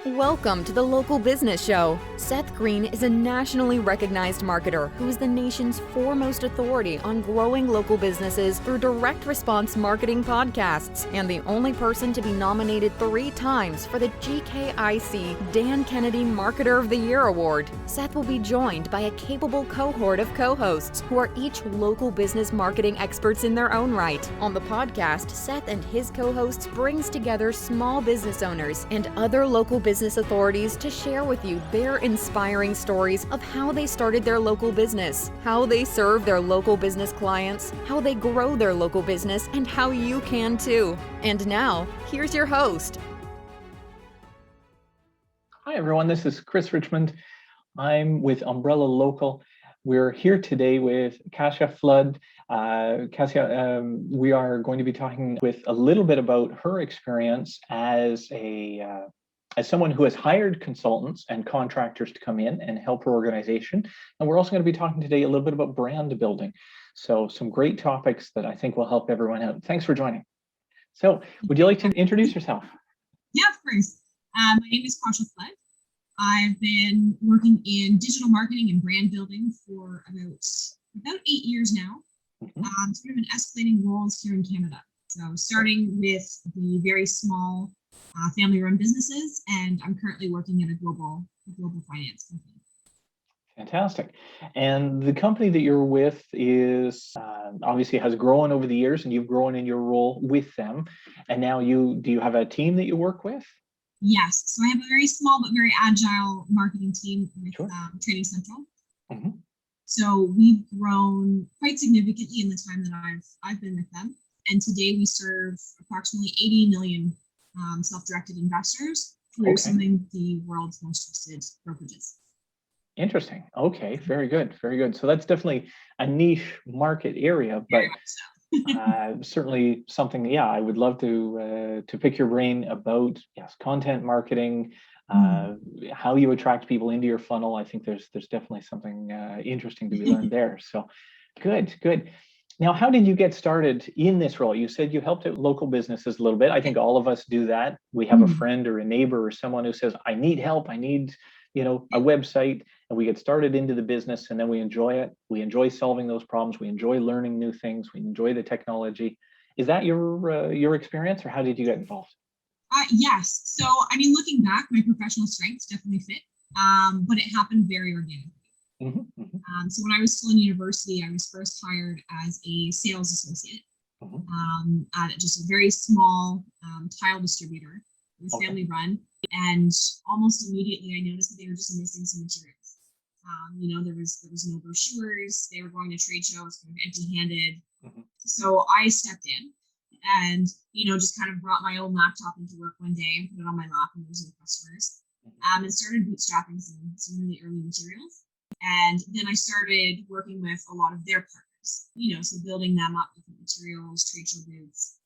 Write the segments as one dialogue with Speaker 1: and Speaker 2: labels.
Speaker 1: Welcome to the Local Business Show. Seth Green is a nationally recognized marketer who is the nation's foremost authority on growing local businesses through direct response marketing podcasts, and the only person to be nominated 3 times for the GKIC Dan Kennedy Marketer of the Year Award. Seth will be joined by a capable cohort of co-hosts who are each local business marketing experts in their own right. On the podcast, Seth and his co-hosts brings together small business owners and other local business authorities to share with you their inspiring stories of how they started their local business, how they serve their local business clients, how they grow their local business, and how you can too. And now, here's your host.
Speaker 2: Hi everyone, this is Chris Richmond. I'm with Umbrella Local. We're here today with Kasia Flood. Kasia, we are going to be talking with a little bit about her experience as someone who has hired consultants and contractors to come in and help her organization. And we're also going to be talking today a little bit about brand building. So some great topics that I think will help everyone out. Thanks for joining. So would you like to introduce yourself?
Speaker 3: Yeah, of course. My name is Kasia Flood. I've been working in digital marketing and brand building for about 8 years now. Sort of in escalating roles here in Canada. So starting with the very small family-run businesses, and I'm currently working at a global finance company.
Speaker 2: Fantastic. And the company that you're with is obviously has grown over the years, and you've grown in your role with them. And now do you have a team that you work with?
Speaker 3: Yes. So I have a very small but very agile marketing team with Training Central.
Speaker 2: Mm-hmm.
Speaker 3: So we've grown quite significantly in the time that I've been with them. And today we serve approximately 80 million self-directed investors through some of the world's most trusted brokerages.
Speaker 2: Interesting. Okay, very good, very good. So that's definitely a niche market area, but certainly something. I would love to pick your brain about content marketing, how you attract people into your funnel. I think there's definitely something interesting to be learned there. So good. Now, how did you get started in this role? You said you helped out local businesses a little bit. I think all of us do that. We have a friend or a neighbor or someone who says, I need help. I need, a website, and we get started into the business, and then we enjoy it. We enjoy solving those problems. We enjoy learning new things. We enjoy the technology. Is that your experience, or how did you get involved?
Speaker 3: Yes. So, looking back, my professional strengths definitely fit, but it happened very organically. So when I was still in university, I was first hired as a sales associate at just a very small tile distributor. It was family run, and almost immediately I noticed that they were just missing some materials. There was no brochures. They were going to trade shows kind of empty-handed. So I stepped in and just kind of brought my own laptop into work one day and put it on my lap, and there was no customers, and started bootstrapping some really early materials. And then I started working with a lot of their partners, so building them up with materials, trade show booths.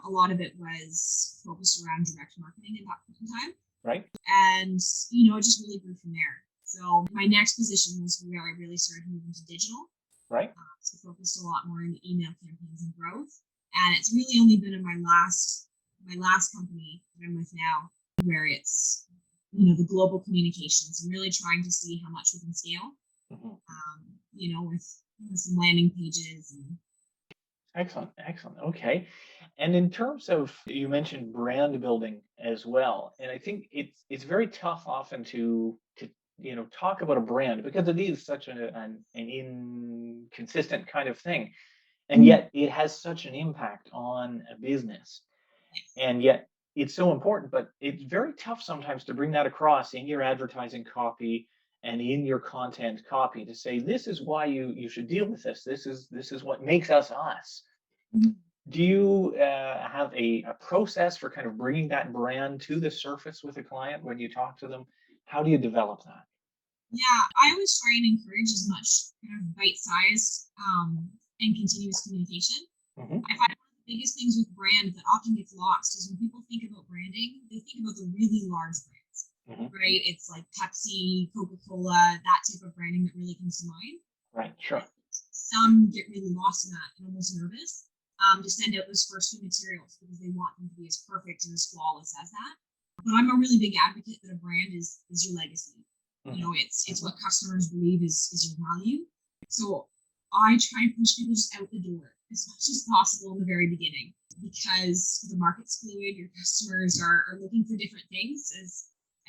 Speaker 3: A lot of it was focused around direct marketing at that point in time.
Speaker 2: Right.
Speaker 3: And, it just really grew from there. So my next position was where I really started moving to digital.
Speaker 2: Right.
Speaker 3: So focused a lot more on the email campaigns and growth. And it's really only been in my last company that I'm with now where it's the global communications and really trying to see how much we can scale, with some landing pages.
Speaker 2: Excellent. Okay. And in terms of, you mentioned brand building as well. And I think it's very tough often to talk about a brand because it is such an inconsistent kind of thing. And yet it has such an impact on a business. And yet it's so important, but it's very tough sometimes to bring that across in your advertising copy and in your content copy to say, this is why you should deal with this. This is what makes us us. Do you have a process for kind of bringing that brand to the surface with a client when you talk to them? How do you develop that?
Speaker 3: Yeah, I always try and encourage as much kind of bite-sized and continuous communication. I find one of the biggest things with brand that often gets lost is when people think about branding, they think about the really large brands, right? It's like Pepsi, Coca-Cola, that type of branding that really comes to mind.
Speaker 2: Right, sure.
Speaker 3: Some get really lost in that and almost nervous to send out those first few materials because they want them to be as perfect and as flawless as that. But I'm a really big advocate that a brand is your legacy.
Speaker 2: Mhm.
Speaker 3: You know, it's what customers believe is your value. So I try and push people just out the door as much as possible in the very beginning, because the market's fluid. Your customers are looking for different things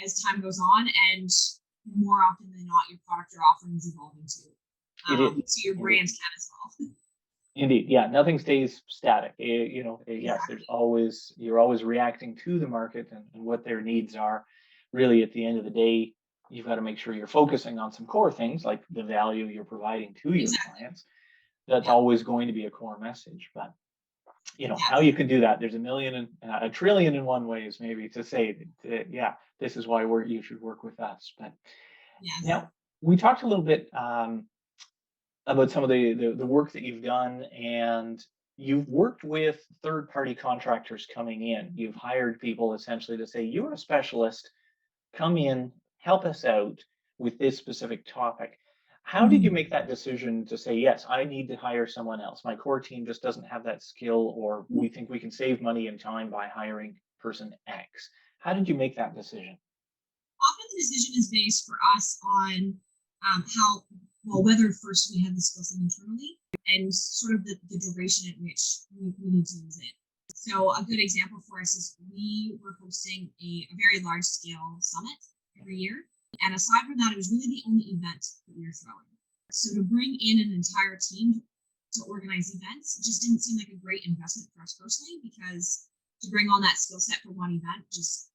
Speaker 3: as time goes on, and more often than not, your product or offering is evolving too.
Speaker 2: It is.
Speaker 3: So your
Speaker 2: It is.
Speaker 3: brands can as well.
Speaker 2: Indeed, yeah, nothing stays static. Yes,
Speaker 3: Exactly.
Speaker 2: you're always reacting to the market and what their needs are. Really, at the end of the day, you've got to make sure you're focusing on some core things like the value you're providing to your
Speaker 3: Exactly.
Speaker 2: clients. That's
Speaker 3: Yeah.
Speaker 2: always going to be a core message. But
Speaker 3: Yeah.
Speaker 2: how you can do that, there's a million and a trillion and one ways maybe to say that, yeah, this is why you should work with us. But
Speaker 3: Yes.
Speaker 2: now we talked a little bit. About some of the work that you've done, and you've worked with third party contractors coming in. You've hired people essentially to say, you're a specialist, come in, help us out with this specific topic. How did you
Speaker 3: Mhm.
Speaker 2: make that decision to say, yes, I need to hire someone else? My core team just doesn't have that skill, or we think we can save money and time by hiring person X. How did you make that decision?
Speaker 3: Often the decision is based for us on how well, whether first we have the skill set internally, and sort of the duration at which we need to use it. So a good example for us is we were hosting a very large scale summit every year. And aside from that, it was really the only event that we were throwing. So to bring in an entire team to organize events just didn't seem like a great investment for us personally, because to bring on that skill set for one event just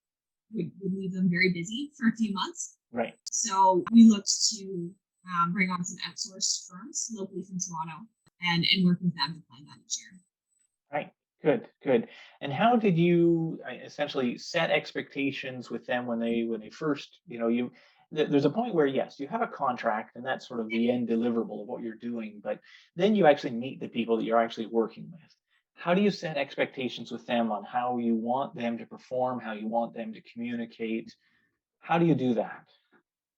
Speaker 3: would leave them very busy for a few months.
Speaker 2: Right.
Speaker 3: So we looked to bring on some outsourced firms locally from Toronto, and work with them to plan that each year.
Speaker 2: Right. Good, good. And how did you essentially set expectations with them when they first, there's a point where yes, you have a contract and that's sort of the end deliverable of what you're doing, but then you actually meet the people that you're actually working with. How do you set expectations with them on how you want them to perform, how you want them to communicate? How do you do that?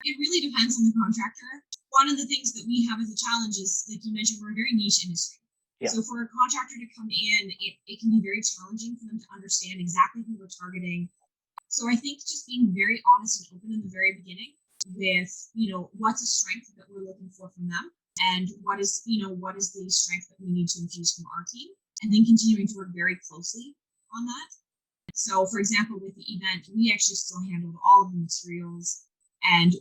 Speaker 3: It really depends on the contractor. One of the things that we have as a challenge is, like you mentioned, we're a very niche industry.
Speaker 2: Yeah.
Speaker 3: So for a contractor to come in, it can be very challenging for them to understand exactly who we're targeting. So I think just being very honest and open in the very beginning with, what's a strength that we're looking for from them, and what is the strength that we need to infuse from our team, and then continuing to work very closely on that. So for example, with the event, we actually still handled all of the materials, and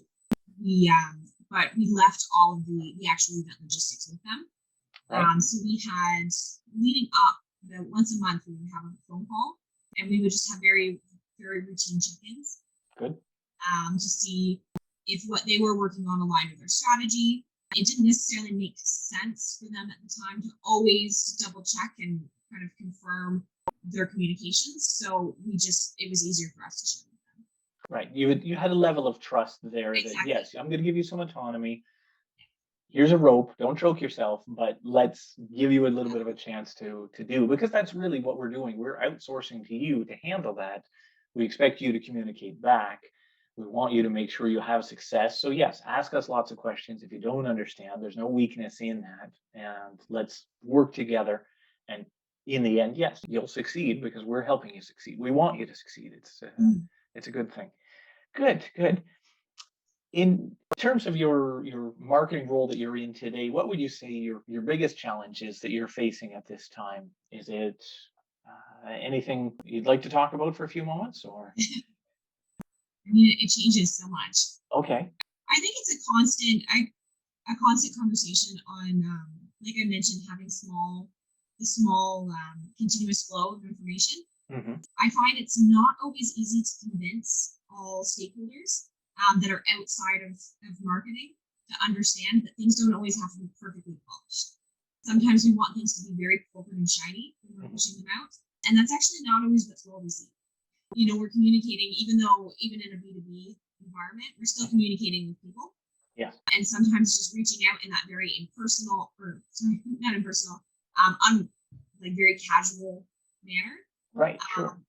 Speaker 3: but we left all of the actual event logistics with them.
Speaker 2: Right.
Speaker 3: So we had, leading up, about once a month we would have a phone call, and we would just have very very routine check-ins
Speaker 2: Good.
Speaker 3: to see if what they were working on aligned with their strategy. It didn't necessarily make sense for them at the time to always double check and kind of confirm their communications. So it was easier for us to share with them.
Speaker 2: Right. You had a level of trust there that
Speaker 3: Exactly.
Speaker 2: yes, I'm going to give you some autonomy. Here's a rope, don't choke yourself, but let's give you a little bit of a chance to do, because that's really what we're doing. We're outsourcing to you to handle that. We expect you to communicate back. We want you to make sure you have success. So yes, ask us lots of questions. If you don't understand, there's no weakness in that, and let's work together. And in the end, yes, you'll succeed because we're helping you succeed. We want you to succeed.
Speaker 3: Mm.
Speaker 2: It's a good thing. Good, good. In terms of your marketing role that you're in today, what would you say your biggest challenge is that you're facing at this time? Is it anything you'd like to talk about for a few moments, or?
Speaker 3: I mean, it changes so much.
Speaker 2: Okay.
Speaker 3: I think it's a constant conversation on, like I mentioned, having the small continuous flow of information.
Speaker 2: Hmm.
Speaker 3: I find it's not always easy to convince all stakeholders that are outside of marketing to understand that things don't always have to be perfectly polished. Sometimes we want things to be very corporate and shiny when we're pushing them out, and that's actually not always what's well received. We're communicating, even in a B2B environment, we're still communicating with people.
Speaker 2: Yes.
Speaker 3: And sometimes just reaching out in that very impersonal, or sorry, not impersonal, like very casual manner,
Speaker 2: Right. Sure.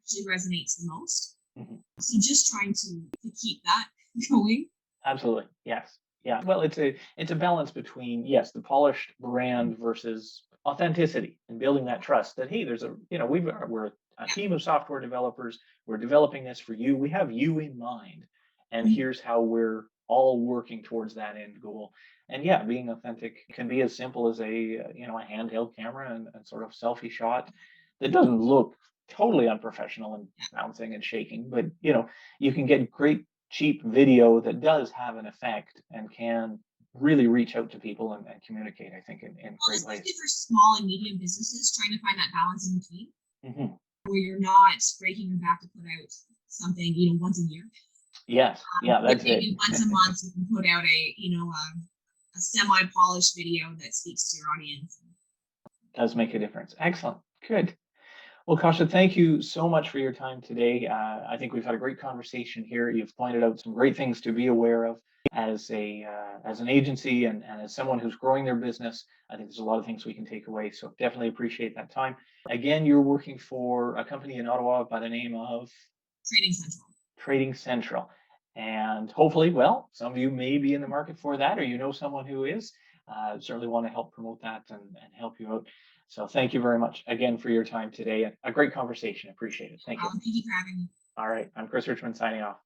Speaker 3: actually resonates the most.
Speaker 2: Hmm.
Speaker 3: So just trying to keep that going.
Speaker 2: Absolutely. Yes. Yeah. Well, it's a balance between yes, the polished brand versus authenticity and building that trust that hey, we're a a team of software developers. We're developing this for you. We have you in mind, and
Speaker 3: Mhm.
Speaker 2: here's how we're all working towards that end goal. And yeah, being authentic can be as simple as a handheld camera and sort of selfie shot that doesn't look totally unprofessional and bouncing and shaking, but you can get great cheap video that does have an effect and can really reach out to people and communicate, I think, in
Speaker 3: Well,
Speaker 2: great ways.
Speaker 3: especially for small and medium businesses, trying to find that balance in between,
Speaker 2: Hmm.
Speaker 3: where you're not breaking your back to put out something, once a year.
Speaker 2: Yes, yeah,
Speaker 3: But
Speaker 2: that's it.
Speaker 3: maybe once a month you can put out a semi-polished video that speaks to your audience.
Speaker 2: Does make a difference. Excellent. Good. Well, Kasia, thank you so much for your time today. I think we've had a great conversation here. You've pointed out some great things to be aware of as an agency and as someone who's growing their business. I think there's a lot of things we can take away. So definitely appreciate that time. Again, you're working for a company in Ottawa by the name of
Speaker 3: Trading Central.
Speaker 2: Trading Central. And hopefully, well, some of you may be in the market for that, or someone who is. Certainly want to help promote that and help you out. So thank you very much again for your time today. A great conversation. Appreciate it. Thank you.
Speaker 3: Thank you for having me.
Speaker 2: All right. I'm Chris Richmond signing off.